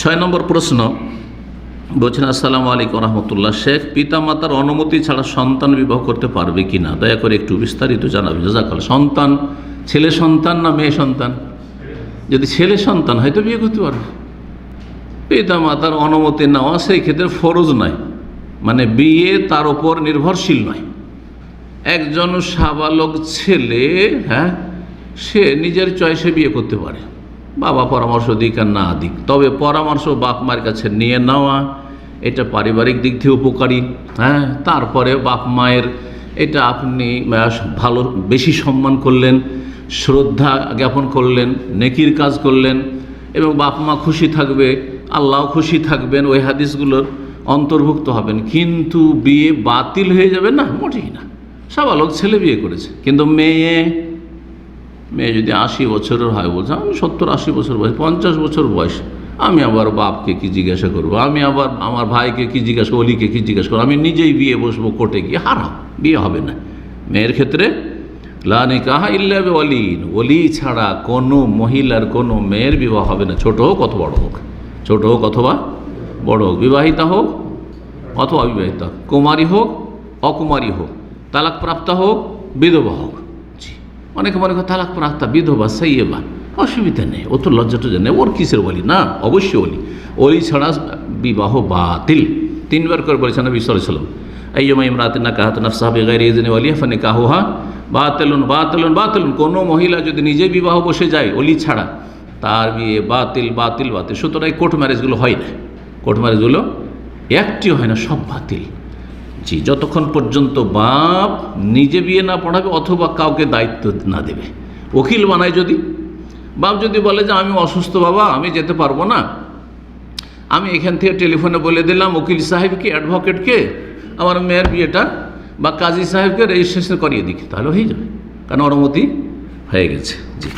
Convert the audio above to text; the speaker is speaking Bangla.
6 নম্বর প্রশ্ন বলছেন, আসসালামু আলাইকুম রহমতুল্লাহ, শেখ পিতামাতার অনুমতি ছাড়া সন্তান বিবাহ করতে পারবে কি না, দয়া করে একটু বিস্তারিত জানাবেন। জাযাকাল্লাহ। সন্তান ছেলে সন্তান না মেয়ে সন্তান? যদি ছেলে সন্তান হয় তো বিয়ে করতে পারবে। পিতামাতার অনুমতি নেওয়া সেই ক্ষেত্রে ফরজ নয়, মানে বিয়ে তার উপর নির্ভরশীল নয়। একজন সাবালক ছেলে সে নিজের চয়েসে বিয়ে করতে পারে, বাবা পরামর্শ দিক আর না দিক, তবে পরামর্শ বাপ মায়ের কাছে নিয়ে নেওয়া এটা পারিবারিক দিক থেকে উপকারী। তারপরে বাপ মায়ের এটা আপনি ভালো বেশি সম্মান করলেন, শ্রদ্ধা জ্ঞাপন করলেন, নেকির কাজ করলেন এবং বাপ মা খুশি থাকবে, আল্লাহ খুশি থাকবেন, ওই হাদিসগুলোর অন্তর্ভুক্ত হবেন। কিন্তু বিয়ে বাতিল হয়ে যাবে না, মোটেই না। সাবালক ছেলে বিয়ে করেছে, কিন্তু মেয়ে যদি 80 বছরের হয়, বলছে আমি 70-80 বছর বয়স, 50 বছর বয়স, আমি আবার বাপকে কি জিজ্ঞাসা করবো, আমি আবার আমার ভাইকে কি জিজ্ঞাসা করবো, অলিকে কি জিজ্ঞাসা করবো, আমি নিজেই বিয়ে বসবো কোর্টে গিয়ে, হারাম, বিয়ে হবে না। মেয়ের ক্ষেত্রে লা নিকাহা ইল্লা বিওয়ালিন, ওলি ছাড়া কোনো মহিলার কোনো মেয়ের বিবাহ হবে না, ছোট হোক অথবা বড় হোক, ছোট হোক অথবা বড় হোক, বিবাহিতা হোক অথবা অবিবাহিতা, কুমারী হোক অকুমারী হোক, তালাক প্রাপ্তা হোক বিধবা হোক। অনেকে মনে করে তালাক প্রাপ্তা বিধবা সাইয়েবা, অসুবিধা নেই, ও তো লজ্জাটা জানে, ওর কিসের ওলি না, অবশ্যই ওলি ছাড়া বিবাহ বাতিল। 3 বার করে বলেছেন নবী সাল্লাল্লাহু আলাইহি ওয়াসাল্লাম, আইয়ুমা ইমরাতিন নাকাহাত নাফসাহা বিগাইরি ইযনি ওয়ালিহা ফানিকাহুহা বাতিলুন বাতিলুন বাতিলুন। কোনো মহিলা যদি নিজে বিবাহ বসে যায় ওলি ছাড়া, তার বিয়ে বাতিল বাতিল বাতিল। সুতরাং কোর্ট ম্যারেজগুলো হয় না, কোর্ট ম্যারেজগুলো একটিও হয় না, সব বাতিল। জি, যতক্ষণ পর্যন্ত বাপ নিজে বিয়ে না পড়াবে অথবা কাউকে দায়িত্ব না দেবে। উকিল বানায় যদি, বাপ যদি বলে যে আমি অসুস্থ বাবা, আমি যেতে পারবো না, আমি এখান থেকে টেলিফোনে বলে দিলাম উকিল সাহেবকে, অ্যাডভোকেটকে আমার মেয়ের বিয়েটা, বা কাজী সাহেবকে রেজিস্ট্রেশন করিয়ে দিই, তাহলে হয়ে যাবে, কারণ অনুমতি হয়ে গেছে। জি।